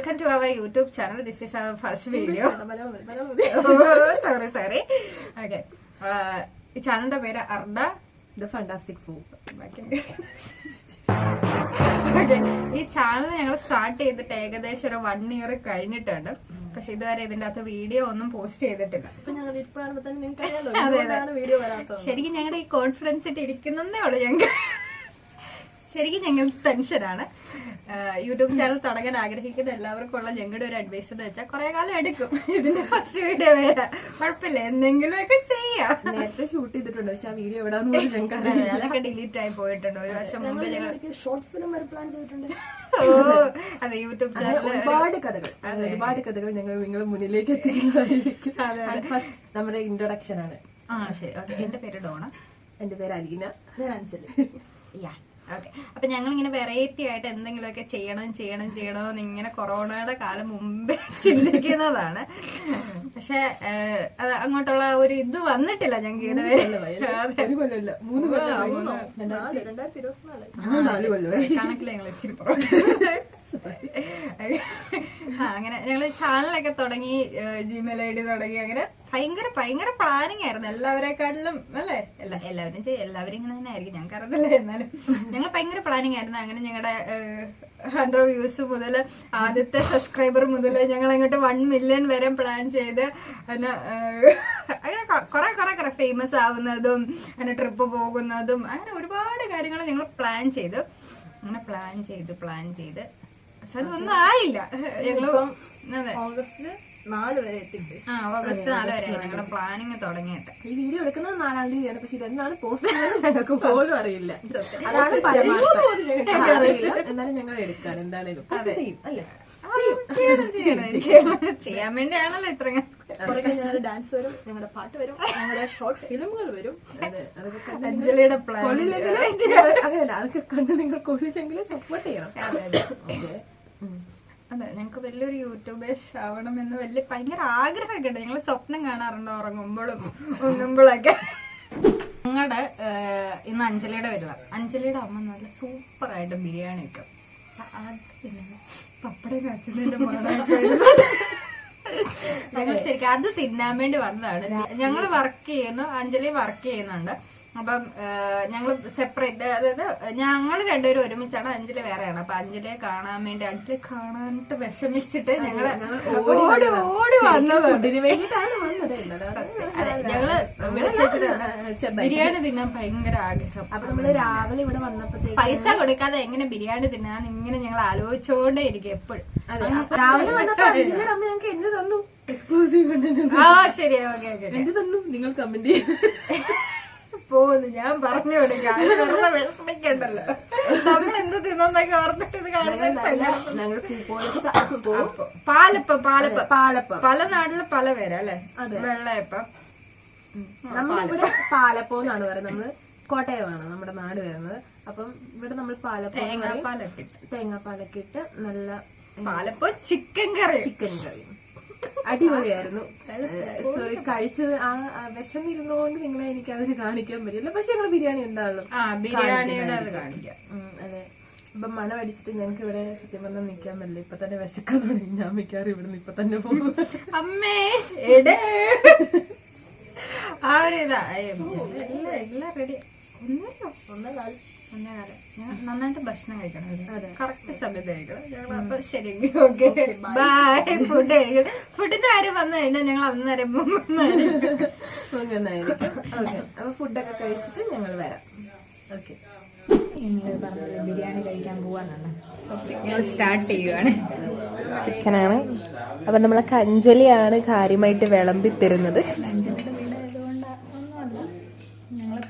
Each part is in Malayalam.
welcome to our YouTube channel. This is our first video. Sorry. Okay. ഈ ചാനലിന്റെ പേര് അർഡ ദ ഫാന്റാസ്റ്റിക് ഫൂ. ഈ ചാനൽ ഞങ്ങൾ സ്റ്റാർട്ട് ചെയ്തിട്ട് ഏകദേശം ഒരു 1 year കഴിഞ്ഞിട്ടുണ്ട്. പക്ഷെ ഇതുവരെ ഇതിന്റെ അകത്ത് വീഡിയോ ഒന്നും പോസ്റ്റ് ചെയ്തിട്ടില്ല. ശരിക്കും ഞങ്ങളുടെ ഈ കോൺഫിഡൻസ് ഇട്ട് ഇരിക്കുന്നേ ഉള്ളു. ശരിക്കും ഞങ്ങൾക്ക് ടെൻഷനാണ്. യൂട്യൂബ് ചാനൽ തുടങ്ങാൻ ആഗ്രഹിക്കുന്ന എല്ലാവർക്കും ഉള്ള ഞങ്ങളുടെ ഒരു അഡ്വൈസ് എന്ന് വെച്ചാൽ കുറെ കാലം എടുക്കും ഇതിന്റെ ഫസ്റ്റ് വീഡിയോ വരാ. കുഴപ്പമില്ല, എന്തെങ്കിലും ഒക്കെ ചെയ്യാം. നേരത്തെ ഷൂട്ട് ചെയ്തിട്ടുണ്ട്, പക്ഷെ ആ വീഡിയോ അതൊക്കെ ഡിലീറ്റ് ആയി പോയിട്ടുണ്ട്. ഒരു വർഷം മുമ്പ് ഞങ്ങൾ ഷോർട്ട് ഫിലിം വരെ പ്ലാൻ ചെയ്തിട്ടുണ്ട്. അതെ, യൂട്യൂബ് ചാനൽ ഒരുപാട് കഥകൾ ഞങ്ങൾ നിങ്ങളുടെ മുന്നിലേക്ക് എത്തിക്കുന്നതായിരിക്കും. ഫസ്റ്റ് നമ്മുടെ ഇൻട്രൊഡക്ഷൻ ആണ്. ശരി, ഓക്കെ. എന്റെ പേര് ഡോണ. എന്റെ പേര് അലീന. ഞാൻ അഞ്ജലി. ഓക്കെ. അപ്പൊ ഞങ്ങൾ ഇങ്ങനെ വെറൈറ്റി ആയിട്ട് എന്തെങ്കിലുമൊക്കെ ചെയ്യണമെന്ന് ഇങ്ങനെ കൊറോണയുടെ കാലം മുമ്പേ ചിന്തിക്കുന്നതാണ്. പക്ഷെ അങ്ങോട്ടുള്ള ഒരു ഇത് വന്നിട്ടില്ല ഞങ്ങൾക്ക് ഇതുവരെ. കണക്കിൽ ഞങ്ങൾ ഇച്ചിരി അങ്ങനെ ഞങ്ങള് ചാനലൊക്കെ തുടങ്ങി, ജിമെയിൽ ID തുടങ്ങി. അങ്ങനെ ഭയങ്കര പ്ലാനിങ് ആയിരുന്നു എല്ലാവരെക്കാട്ടിലും, അല്ലേ? എല്ലാവരും ഇങ്ങനെ തന്നെ ആയിരിക്കും, ഞങ്ങൾക്ക് അറിയില്ല. എന്നാലും ഞങ്ങൾ ഭയങ്കര പ്ലാനിങ് ആയിരുന്നു. അങ്ങനെ ഞങ്ങളുടെ 100 views മുതൽ ആദ്യത്തെ സബ്സ്ക്രൈബർ മുതൽ ഞങ്ങൾ അങ്ങോട്ട് 1 million വരെ പ്ലാൻ ചെയ്ത് അങ്ങനെ കുറെ ഫേമസ് ആവുന്നതും അങ്ങനെ ട്രിപ്പ് പോകുന്നതും അങ്ങനെ ഒരുപാട് കാര്യങ്ങൾ ഞങ്ങൾ പ്ലാൻ ചെയ്തു. അങ്ങനെ പ്ലാൻ ചെയ്ത് ഒന്നും ആയില്ല. ഞങ്ങള് ഓഗസ്റ്റ് 4 വരെ ഞങ്ങളുടെ പ്ലാനിങ് തുടങ്ങിയിട്ട്. ഈ വീഡിയോ എടുക്കുന്നത് 4-ാം തീയതിയാണ്, പക്ഷെ ഇതെന്നാണ് പോസ്റ്റ് ചെയ്യുന്നത് ഞങ്ങൾക്ക് പോലും അറിയില്ല. എന്നാലും ഞങ്ങൾ എടുക്കാൻ എന്താണേലും ചെയ്യാൻ വേണ്ടിയാണല്ലോ ഇത്ര. ഞങ്ങളുടെ ഡാൻസ് വരും, ഞങ്ങളുടെ പാട്ട് വരും, ഞങ്ങളുടെ ഷോർട്ട് ഫിലിമുകൾ വരും. അഞ്ജലിയുടെ പ്ലാൻ അങ്ങനെയല്ല, അതൊക്കെ കണ്ട് നിങ്ങൾ കൊള്ളില്ലെങ്കിലും സപ്പോർട്ട് ചെയ്യണം. അതെ, ഞങ്ങക്ക് വലിയൊരു യൂട്യൂബേഴ്സ് ആവണമെന്ന് ഭയങ്കര ആഗ്രഹമൊക്കെ ഉണ്ട്. ഞങ്ങള് സ്വപ്നം കാണാറുണ്ട് ഉറങ്ങുമ്പോഴൊക്കെ. ഞങ്ങളുടെ ഇന്ന് അഞ്ജലിയുടെ വരിക. അഞ്ജലിയുടെ അമ്മ നല്ല സൂപ്പറായിട്ട് ബിരിയാണി വെക്കും. പപ്പടം കാച്ചുന്നതിന്റെ ഞങ്ങൾ ശരിക്കും അത് തിന്നാൻ വേണ്ടി വന്നതാണ്. ഞങ്ങൾ വർക്ക് ചെയ്യുന്നു, അഞ്ജലി വർക്ക് ചെയ്യുന്നുണ്ട്. അപ്പം ഞങ്ങള് സെപ്പറേറ്റ്, അതായത് ഞങ്ങൾ രണ്ടുപേരും ഒരുമിച്ചാണ്, അഞ്ജലി വേറെയാണ്. അപ്പൊ അഞ്ജലിയെ കാണാൻ വേണ്ടി, അഞ്ജലി കാണാനിട്ട് വിഷമിച്ചിട്ട് ഞങ്ങള് ഓടി വന്നത്. ഞങ്ങള് ബിരിയാണി തിന്നാൻ ഭയങ്കര ആഗ്രഹം. അപ്പൊ നമ്മള് രാവിലെ ഇവിടെ വന്നപ്പോഴത്തേക്ക് പൈസ കൊടുക്കാതെ എങ്ങനെ ബിരിയാണി തിന്നാൻ ഇങ്ങനെ ഞങ്ങൾ ആലോചിച്ചോണ്ടേ ഇരിക്കും എപ്പോഴും. രാവിലെ അഞ്ജലിയുടെ അമ്മ ഞങ്ങൾക്ക് എന്ത് തന്നു? എക്സ്ക്ലൂസീവ് ശരി, ഓക്കെ. എന്ത് തന്നു? നിങ്ങൾ കമന്റ് ചെയ്യും പോകുന്നു. ഞാൻ പറഞ്ഞു കൊടുക്കാം, വെറുതെ വിഷമിക്കണ്ടല്ലോ. നമ്മൾ എന്ത് തിന്നൊക്കെ ഓർത്തിട്ട് ഇത് കാണുന്നത്. പാലപ്പം പല നാട്ടില് പല പേരാ, അല്ലെ? വെള്ളയപ്പം. നമ്മളിവിടെ പാലപ്പം എന്നാണ് പറയുന്നത്. നമ്മള് കോട്ടയമാണ് നമ്മുടെ നാട് വരുന്നത്. അപ്പം ഇവിടെ നമ്മൾ പാലപ്പം, തേങ്ങാപ്പാലൊക്കെ ഇട്ട് നല്ല പാലപ്പം ചിക്കൻ കറി അടിപൊളിയായിരുന്നു. സോറി, കഴിച്ചത് ആ വിശന്നിരുന്നോണ്ട് നിങ്ങളെ എനിക്ക് അതിന് കാണിക്കാൻ പറ്റില്ല. പക്ഷെ ഞങ്ങൾ ബിരിയാണി എന്താണല്ലോ ബിരിയാണിയുടെ അത് കാണിക്കാം. അതെ. ഇപ്പൊ മണം അടിച്ചിട്ട് ഞങ്ങൾക്ക് ഇവിടെ സത്യം പറഞ്ഞാൽ നിക്കാൻ പറ്റില്ല. ഇപ്പൊ തന്നെ വിശക്കാൻ തുടങ്ങി. ഞാൻ മിക്കാറും ഇവിടുന്ന് ഇപ്പൊ തന്നെ പോകും. അമ്മേ ആ ഒരു ഇതാ എല്ലാം റെഡി. ഒന്നേകാലം ഞാൻ നന്നായിട്ട് ഭക്ഷണം കഴിക്കണം, കറക്റ്റ് സമയത്ത് കഴിക്കണം. ഞങ്ങൾ അപ്പൊ ശരി, ഓക്കെ, ബൈ. ഫുഡ് കഴിക്കണം. ഫുഡിന്റെ കാര്യം വന്നു കഴിഞ്ഞാൽ ഞങ്ങൾ അന്നേരം ഒന്നായിരിക്കും. ഓക്കെ, അപ്പൊ ഫുഡൊക്കെ കഴിച്ചിട്ട് ഞങ്ങൾ വരാം. ഓക്കെ, ഞങ്ങൾ പറഞ്ഞത് ബിരിയാണി കഴിക്കാൻ പോവാന്നാണ്. ഞങ്ങൾ സ്റ്റാർട്ട് ചെയ്യുവാണ്. ചിക്കനാണ്. അപ്പൊ നമ്മളെ അഞ്ജലിയാണ് കാര്യമായിട്ട് വിളമ്പി തരുന്നത്.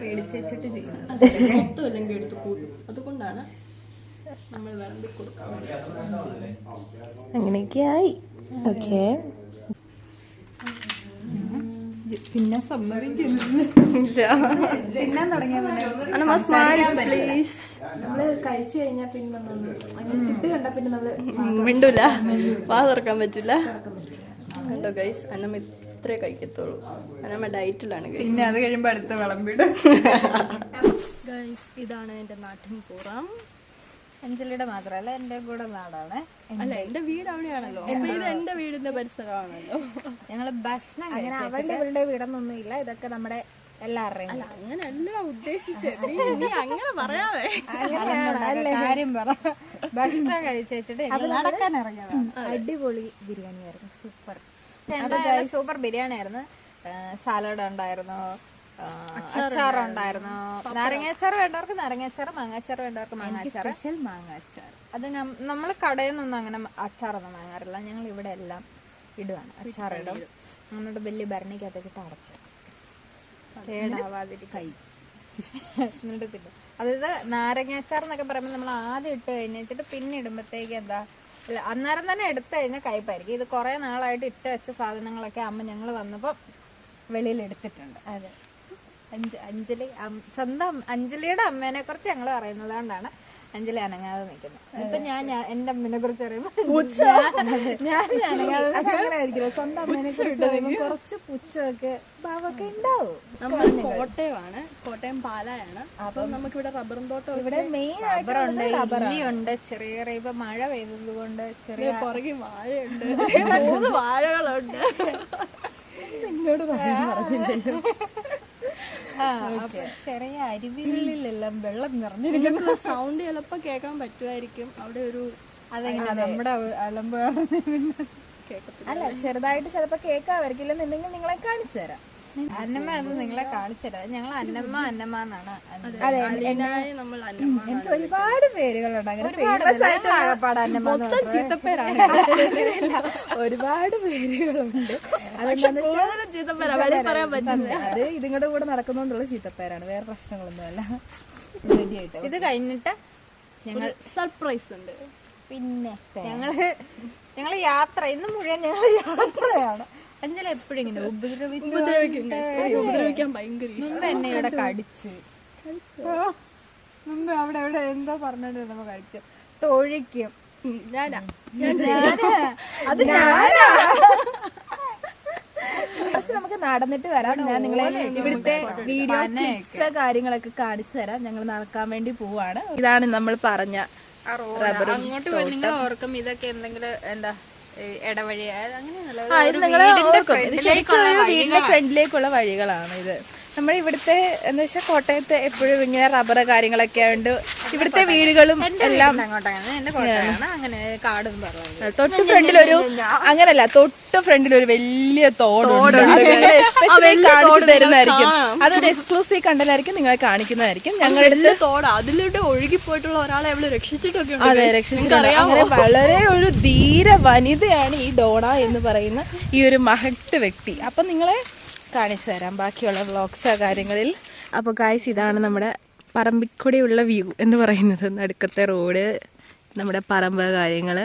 പേടിച്ച് വെച്ചിട്ട് ചെയ്യുന്നത് അതുകൊണ്ടാണ് നമ്മൾ വിളമ്പി കൊടുക്കാൻ. അങ്ങനെയൊക്കെയായി. ഓക്കെ, പിന്നെ സമ്മതിക്കില്ല തിന്നാൻ തുടങ്ങിയാൽ നമ്മള് കഴിച്ചു കഴിഞ്ഞാൽ പിന്നെ ഫുഡ് കണ്ട പിന്നെ നമ്മള് മിണ്ടൂല, വാ തുറക്കാൻ പറ്റില്ല. കണ്ടോ ഗൈസ്, അന്നമ്മ ഇത്രേ കഴിക്കത്തുള്ളൂ. അന്നമ്മ ഡയറ്റിലാണ്. പിന്നെ അത് കഴിയുമ്പോ അടുത്ത വിളമ്പിടും. ഗൈസ്, ഇതാണ് എന്റെ നാട്ടിൻ പുറം. അഞ്ജലിയുടെ മാത്രല്ല എന്റെ കൂടെ നാടാണ്. അല്ല എന്റെ വീട് അവിടെയാണല്ലോ, അപ്പൊ ഇത് എന്റെ വീടിന്റെ പരിസരമാണല്ലോ. ഞങ്ങള് ഭക്ഷണം അങ്ങനെ അവരുടെ ഇവരുടെ വീടൊന്നും ഇല്ല, ഇതൊക്കെ നമ്മുടെ എല്ലാവരുടെയും. അല്ല അങ്ങനല്ല ഉദ്ദേശിച്ചത്, നീ അങ്ങനെ പറയാതെ. കാര്യം പറ. ഭക്ഷണം കഴിച്ചിട്ട് നടക്കാൻ ഇറങ്ങിയതാണ്. അടിപൊളി ബിരിയാണി ആയിരുന്നു, സൂപ്പർ സൂപ്പർ ബിരിയാണി ആയിരുന്നു. സാലഡ് ഉണ്ടായിരുന്നു, അച്ചാറുണ്ടായിരുന്നു. നാരങ്ങാച്ചാർ വേണ്ടവർക്ക് നാരങ്ങാച്ചാർ, മാങ്ങാച്ചാർ വേണ്ടവർക്ക് മാങ്ങാച്ചാർ. മാങ്ങാച്ചാർ അത് നമ്മള് കടയിൽ നിന്നൊന്നും അങ്ങനെ അച്ചാറൊന്നും വാങ്ങാറില്ല. ഞങ്ങൾ ഇവിടെ എല്ലാം ഇടുവാണ്, അച്ചാറിടും. എന്നിട്ട് വലിയ ഭരണിക്കകത്തേക്ക് ഇട്ട് അടച്ചു കേടാവാതിരിക്കും. എന്നിട്ട് തിന്നും. അതായത് നാരങ്ങാച്ചാർ എന്നൊക്കെ പറയുമ്പോൾ നമ്മൾ ആദ്യം ഇട്ട് കഴിഞ്ഞിട്ട് പിന്നെ ഇടുമ്പോഴത്തേക്ക് എന്താ അന്നേരം തന്നെ എടുത്തു കഴിഞ്ഞാൽ കയ്പായിരിക്കും. ഇത് കുറെ നാളായിട്ട് ഇട്ട് വെച്ച സാധനങ്ങളൊക്കെ അമ്മ ഞങ്ങൾ വന്നപ്പോ വെളിയിൽ എടുത്തിട്ടുണ്ട്. അതെ, അഞ്ജലി സ്വന്തം അഞ്ജലിയുടെ അമ്മേനെ കുറിച്ച് ഞങ്ങൾ പറയുന്നത് കൊണ്ടാണ് അഞ്ജലി അനങ്ങാതെ നിൽക്കുന്നത്. ഇപ്പൊ ഞാൻ എന്റെ അമ്മനെ കുറിച്ച് പറയുമ്പോ ഞാൻ അങ്ങനെയായിരിക്കില്ല, സ്വന്തം അമ്മേനെ കുറിച്ച് പറയുമ്പോൾ കുറച്ച് പുച്ഛമൊക്കെ ഭാവമൊക്കെ ഉണ്ടാവും. നമ്മൾ കോട്ടയമാണ്, കോട്ടയം പാലായാണ്. അപ്പൊ നമുക്കിവിടെ റബ്ബറും തോട്ടം, ഇവിടെ മെയിൻ റബ്ബറുണ്ട്, ഇല്ലിയുണ്ട്, ചെറിയ ചെറിയ ഇപ്പൊ മഴ പെയ്തത് കൊണ്ട് ചെറിയ പുറകെ വാഴയുണ്ട്, 3 വാഴകളുണ്ട്. എന്നോട് പറഞ്ഞില്ലല്ലോ. ചെറിയ അരുവികളിലെല്ലാം വെള്ളം നിറഞ്ഞിരിക്കുന്ന സൗണ്ട് ചിലപ്പോ കേൾക്കാൻ പറ്റുമായിരിക്കും. അവിടെ ഒരു അതെങ്ങനെ നമ്മുടെ അലമ്പ് അല്ല, ചെറുതായിട്ട് ചിലപ്പോ കേൾക്കാമായിരിക്കില്ലെന്നുണ്ടെങ്കിൽ നിങ്ങളെ കാണിച്ചു തരാം. അന്നമ്മ അത് നിങ്ങളെ കാണിച്ചുതരാം. ഞങ്ങൾ അന്നമ്മ അന്നമ്മ എന്നാണ്. അതെ, നമ്മൾ എനിക്ക് ഒരുപാട് പേരുകളുണ്ട്, അങ്ങനെ മൊത്തം ചീത്തപ്പേരാണ്. ഒരുപാട് പേരുകളുണ്ട്. പറയാൻ പറ്റുന്നത് അത് ഇതിങ്ങളുടെ കൂടെ നടക്കുന്നോണ്ടുള്ള ചീത്തപ്പേരാണ്, വേറെ പ്രശ്നങ്ങളൊന്നുമല്ല. ഇത് കഴിഞ്ഞിട്ട് ഞങ്ങൾ സർപ്രൈസ് ഉണ്ട്. പിന്നെ ഞങ്ങള് യാത്ര, ഇന്ന് മുഴുവൻ ഞങ്ങൾ യാത്രയാണ്. അഞ്ജലി എപ്പോഴും ഇങ്ങനെ ഉപദ്രവിക്കാൻ ഭയങ്കര ഇഷ്ടം. എന്നെ ഇവിടെ കടിച്ച് മുമ്പ് അവിടെ എവിടെ എന്തോ പറഞ്ഞിട്ട് നമ്മ കഴിച്ചു തൊഴിക്കും. അത് കുറച്ച് നമുക്ക് നടന്നിട്ട് വരാം. ഞാൻ നിങ്ങളെ ഇവിടുത്തെ വീഡിയോ ക്ലിപ്സ് കാര്യങ്ങളൊക്കെ കാണിച്ചു തരാം. ഞങ്ങൾ നടക്കാൻ വേണ്ടി പോവാണ്. ഇതാണ് നമ്മൾ പറഞ്ഞ അങ്ങോട്ട് നിങ്ങൾ ഓർക്കും ഇതൊക്കെ എന്തെങ്കിലും എന്താ ഇടവഴി വീടിന്റെ ഫ്രണ്ടിലേക്കുള്ള വഴികളാണ് ഇത്. നമ്മൾ ഇവിടുത്തെ എന്താ വെച്ചാൽ കോട്ടയത്ത് എപ്പോഴും ഇങ്ങനെ റബ്ബർ കാര്യങ്ങളൊക്കെ ഉണ്ട്. ഇവിടുത്തെ വീടുകളും എല്ലാം തൊട്ട് ഫ്രണ്ടിലൊരു അങ്ങനല്ല, തൊട്ട് ഫ്രണ്ടിലൊരു വലിയ തോടുണ്ട്. കാണിച്ചു തരുന്നതായിരിക്കും. അതൊരു എക്സ്ക്ലൂസീവ് കണ്ടലായിരിക്കും, നിങ്ങളെ കാണിക്കുന്നതായിരിക്കും. ഞങ്ങളുടെ തോട് അതിലൂടെ ഒഴുകി പോയിട്ടുള്ള ഒരാളെ അവള് രക്ഷിച്ചിട്ടൊക്കെ. അതെ, രക്ഷിച്ചിട്ടുണ്ട്. അങ്ങനെ വളരെ ഒരു ധീര വനിതയാണ് ഈ ഡോണ എന്ന് പറയുന്ന ഈ ഒരു മഹത്ത് വ്യക്തി. അപ്പൊ നിങ്ങളെ കാണിച്ചു തരാം ബാക്കിയുള്ള വ്ളോഗ്സ് കാര്യങ്ങളിൽ. അപ്പോൾ ഗായ്സ്, ഇതാണ് നമ്മുടെ പറമ്പിക്കൂടെയുള്ള വ്യൂ എന്ന് പറയുന്നത്. നടുക്കത്തെ റോഡ്, നമ്മുടെ പറമ്പ് കാര്യങ്ങൾ.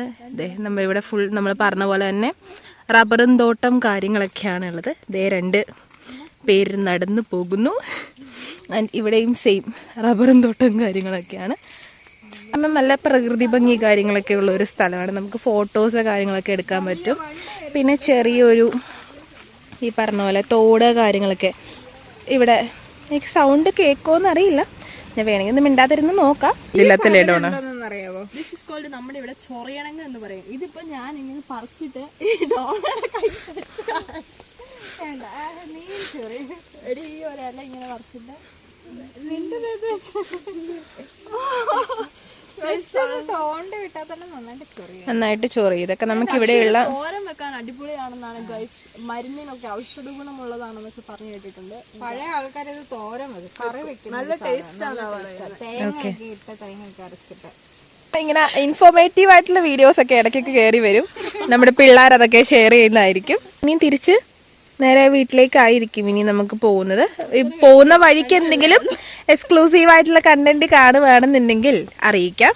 നമ്മൾ ഇവിടെ ഫുൾ നമ്മൾ പറഞ്ഞ പോലെ തന്നെ റബ്ബറും തോട്ടം കാര്യങ്ങളൊക്കെയാണ് ഉള്ളത്. 2 പേര് നടന്നു പോകുന്നു. ഇവിടെയും സെയിം റബ്ബറും തോട്ടം കാര്യങ്ങളൊക്കെയാണ്. കാരണം നല്ല പ്രകൃതി ഭംഗി കാര്യങ്ങളൊക്കെ ഉള്ള ഒരു സ്ഥലമാണ്. നമുക്ക് ഫോട്ടോസ് കാര്യങ്ങളൊക്കെ എടുക്കാൻ പറ്റും. പിന്നെ ചെറിയൊരു ഈ പറഞ്ഞ പോലെ തോട് കാര്യങ്ങളൊക്കെ ഇവിടെ. എനിക്ക് സൗണ്ട് കേൾക്കുമോന്ന് അറിയില്ല, ഞാൻ വേണമെങ്കിൽ ഒന്ന് മിണ്ടാതിരുന്ന് നോക്കാം. അറിയാവോ, ദിസ് ഈസ് കോൾഡ് നമ്മുടെ ഇവിടെ ചൊറിയണങ്ങ എന്ന് പറയും. ഇതിപ്പോ ഞാൻ ഇങ്ങനെ പറിച്ചിട്ട് ഈ ഒരല്ല ഇങ്ങനെ പറിച്ചിട്ട് നന്നായിട്ട് ചൊറി. ഇതൊക്കെ നമുക്ക് ഇവിടെയുള്ള തോരൻ വെക്കാൻ അടിപൊളിയാണെന്നാണ് ഗൈസ്. മരുന്നിനൊക്കെ ഔഷധ ഗുണമുള്ളതാണെന്നൊക്കെ പറഞ്ഞു കേട്ടിട്ടുണ്ട്. പഴയ ആൾക്കാർ ഇത് തോരൻ കറി വെക്കും, നല്ല ടേസ്റ്റ് ആണ്. തേങ്ങ അരച്ചിട്ട്. ഇങ്ങനെ ഇൻഫോർമേറ്റീവ് ആയിട്ടുള്ള വീഡിയോസ് ഒക്കെ ഇടയ്ക്കൊക്കെ കയറി വരും. നമ്മുടെ പിള്ളേർ അതൊക്കെ ഷെയർ ചെയ്യുന്നതായിരിക്കും. ഇനി തിരിച്ച് നേരെ വീട്ടിലേക്കായിരിക്കും ഇനി നമുക്ക് പോകുന്നത്. പോകുന്ന വഴിക്ക് എന്തെങ്കിലും എക്സ്ക്ലൂസീവ് ആയിട്ടുള്ള കണ്ടന്റ് കാണുകയാണെന്നുണ്ടെങ്കിൽ അറിയിക്കാം.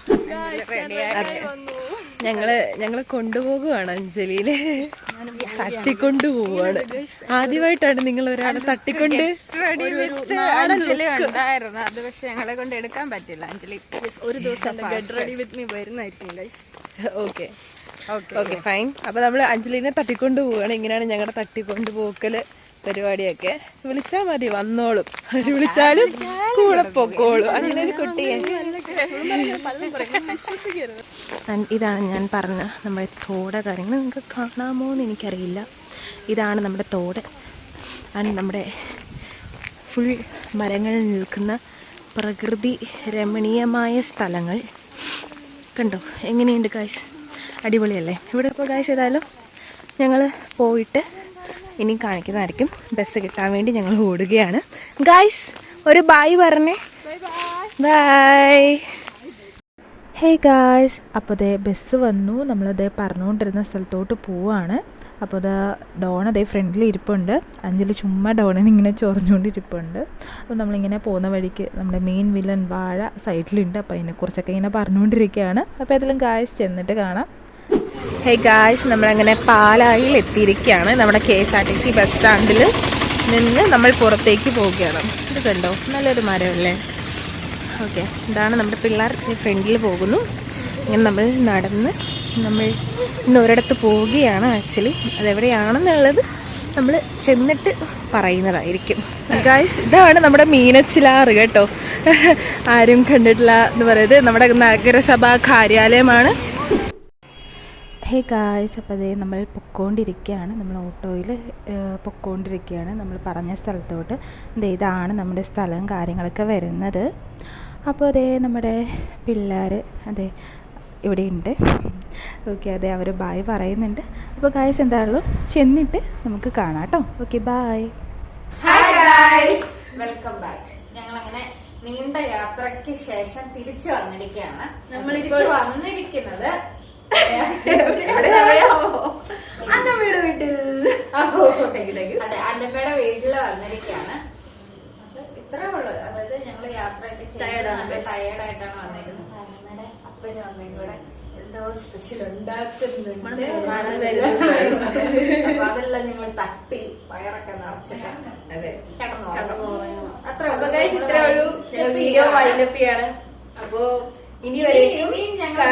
ഞങ്ങള് കൊണ്ടുപോകുവാണ് അഞ്ജലിനെ, തട്ടിക്കൊണ്ടുപോവാണ്. ആദ്യമായിട്ടാണ് നിങ്ങൾ ഒരാളെ തട്ടിക്കൊണ്ട്. ഉണ്ടായിരുന്നു അത്, പക്ഷെ ഞങ്ങളെ കൊണ്ട് എടുക്കാൻ പറ്റില്ല. അഞ്ജലി ഒരു ദിവസം വരുന്നതായിരിക്കും. Okay okay fine. അപ്പൊ നമ്മള് അഞ്ജലിനെ തട്ടിക്കൊണ്ട് പോവാണ്. ഇങ്ങനെയാണ് ഞങ്ങളുടെ തട്ടിക്കൊണ്ട് പോക്കല് പരിപാടിയൊക്കെ. വിളിച്ചാൽ മതി, വന്നോളും. വിളിച്ചാലും കൂടെ പൊക്കോളും. അങ്ങനെ ഒരു കുട്ടിയെ ഇതാണ് ഞാൻ പറഞ്ഞ നമ്മുടെ തോട് കാര്യങ്ങൾ. നിങ്ങൾക്ക് കാണാമോ എന്ന് എനിക്കറിയില്ല. ഇതാണ് നമ്മുടെ തോട്. ആൻഡ് നമ്മുടെ ഫുൾ മരങ്ങൾ നിൽക്കുന്ന പ്രകൃതി രമണീയമായ സ്ഥലങ്ങൾ കണ്ടോ എങ്ങനെയുണ്ട് ഗായ്സ്? അടിപൊളിയല്ലേ ഇവിടെ? ഇപ്പോൾ ഗായ്സ് ഏതായാലും ഞങ്ങൾ പോയിട്ട് ഇനി കാണിക്കുന്നതായിരിക്കും. ബസ് കിട്ടാൻ വേണ്ടി ഞങ്ങൾ ഓടുകയാണ്. ഗായ്സ് ഒരു ബായ് പറഞ്ഞേ. ബൈ. ഹേ ഗായ്സ്, അപ്പോൾ ദേ ബസ് വന്നു. നമ്മളതേ പറഞ്ഞുകൊണ്ടിരുന്ന സ്ഥലത്തോട്ട് പോവാണ്. അപ്പോൾ അത് ഡോൺ അതേ ഫ്രണ്ടിൽ ഇരിപ്പുണ്ട്. അഞ്ജലി ചുമ്മാ ഡോണിന് ഇങ്ങനെ ചൊറിഞ്ഞുകൊണ്ടിരിപ്പുണ്ട്. അപ്പോൾ നമ്മളിങ്ങനെ പോകുന്ന വഴിക്ക് നമ്മുടെ മെയിൻ വില്ലൻ വാഴ സൈഡിലുണ്ട്. അപ്പോൾ അതിനെക്കുറിച്ചൊക്കെ ഇങ്ങനെ പറഞ്ഞുകൊണ്ടിരിക്കുകയാണ്. അപ്പോൾ ഏതെങ്കിലും ഗായ്സ് ചെന്നിട്ട് കാണാം. ഹേ ഗായ്സ്, നമ്മളങ്ങനെ പാലായിൽ എത്തിയിരിക്കുകയാണ്. നമ്മുടെ KSRTC ബസ് സ്റ്റാൻഡിൽ നിന്ന് നമ്മൾ പുറത്തേക്ക് പോവുകയാണ്. ഇത് കണ്ടോ, നല്ലൊരു മരമല്ലേ? ഓക്കെ, ഇതാണ് നമ്മുടെ പിള്ളേർ ഫ്രണ്ടിൽ പോകുന്നു. ഇങ്ങനെ നമ്മൾ നടന്ന് നമ്മൾ ഇന്ന് ഒരിടത്ത് പോവുകയാണ്. ആക്ച്വലി അതെവിടെയാണെന്നുള്ളത് നമ്മൾ ചെന്നിട്ട് പറയുന്നതായിരിക്കും. ഗായ്സ്, ഇതാണ് നമ്മുടെ മീനച്ചിലാറ് കേട്ടോ. ആരും കണ്ടിട്ടില്ല എന്ന് പറയുന്നത് നമ്മുടെ നഗരസഭാ കാര്യാലയമാണ്. ഹേ ഗായ്സ്, അപ്പോൾ അതേ നമ്മൾ പൊക്കോണ്ടിരിക്കുകയാണ്. നമ്മൾ ഓട്ടോയിൽ പൊക്കോണ്ടിരിക്കുകയാണ് നമ്മൾ പറഞ്ഞ സ്ഥലത്തോട്ട്. ഇതാണ് നമ്മുടെ സ്ഥലം കാര്യങ്ങളൊക്കെ വരുന്നത്. അപ്പോൾ അതേ നമ്മുടെ പിള്ളേർ അതെ ഇവിടെ ഉണ്ട്. ഓക്കെ, അതെ അവർ ബായ് പറയുന്നുണ്ട്. അപ്പോൾ ഗായ്സ് എന്തായാലും ചെന്നിട്ട് നമുക്ക് കാണാം കേട്ടോ. Okay, bye. Hi guys, welcome back. ഞങ്ങളങ്ങനെ നീണ്ട യാത്രയ്ക്ക് ശേഷം തിരിച്ചു വന്നിരിക്കുകയാണ്. നമ്മൾ തിരിച്ചു വന്നിരിക്കുന്നത് അന്നമ്മയുടെ വീട്ടിൽ. അതെ, അന്നമ്മയുടെ വീട്ടില് വന്നിരിക്കുകയാണ്. ഇത്രേ ഉള്ളു. അതായത് ഞങ്ങള് യാത്രയൊക്കെ ചെയ്ത് നല്ല ടയേർഡായിട്ടാണ് വന്നിരിക്കുന്നത്. അന്നമ്മയുടെ അപ്പനും അമ്മയും കൂടെ എന്തോ സ്പെഷ്യൽ ഉണ്ടാക്കുന്നുണ്ട്. അപ്പൊ അതെല്ലാം ഞങ്ങൾ തട്ടി വയറൊക്കെ നിറച്ചിട്ട് കിടന്നു. ഇത്രേ ഉള്ളൂ. വീഡിയോ വൈൻഡപ്പ് ചെയ്യാണ്. അപ്പോ ഇനിയും ഞങ്ങൾ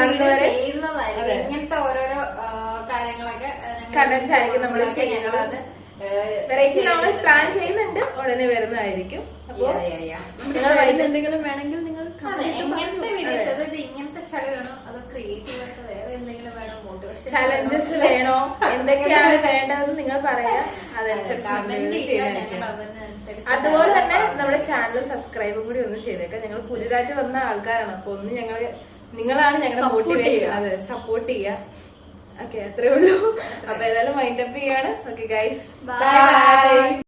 ചെയ്യുന്നതായിരിക്കും. ഇങ്ങനത്തെ ഓരോരോ കാര്യങ്ങളൊക്കെ ഞങ്ങളത് വെറൈറ്റി നമ്മൾ പ്ലാൻ ചെയ്യുന്നുണ്ട്. ഉടനെ വരുന്നതായിരിക്കും. അപ്പോ എന്തെങ്കിലും വേണമെങ്കിൽ നിങ്ങൾ എങ്ങനത്തെ വീഡിയോസ്, അതായത് ഇങ്ങനത്തെ ചളി വേണോ അതോ ക്രിയേറ്റീവ് ആയിട്ട് വേറെ എന്തെങ്കിലും വേണോ, മോട്ടിവേഷൻ ചലഞ്ചസ് വേണോ, എന്തൊക്കെയാണ് വേണ്ടതെന്ന് നിങ്ങൾ പറയാം. അതനുസരിച്ച് അതുപോലെ തന്നെ നമ്മുടെ ചാനൽ സബ്സ്ക്രൈബും കൂടി ഒന്ന് ചെയ്തേക്കാം. ഞങ്ങൾ പുതിയതായിട്ട് വന്ന ആൾക്കാരാണ്. അപ്പൊ ഒന്ന് നിങ്ങളാണ് ഞങ്ങളുടെ മോട്ടിവേഷൻ. അതെ, സപ്പോർട്ട് ചെയ്യാം. ഓക്കെ, അത്രേ ഉള്ളൂ. അപ്പൊ ഏതായാലും വൈൻഡപ്പ് ചെയ്യാണ്. Okay guys, by.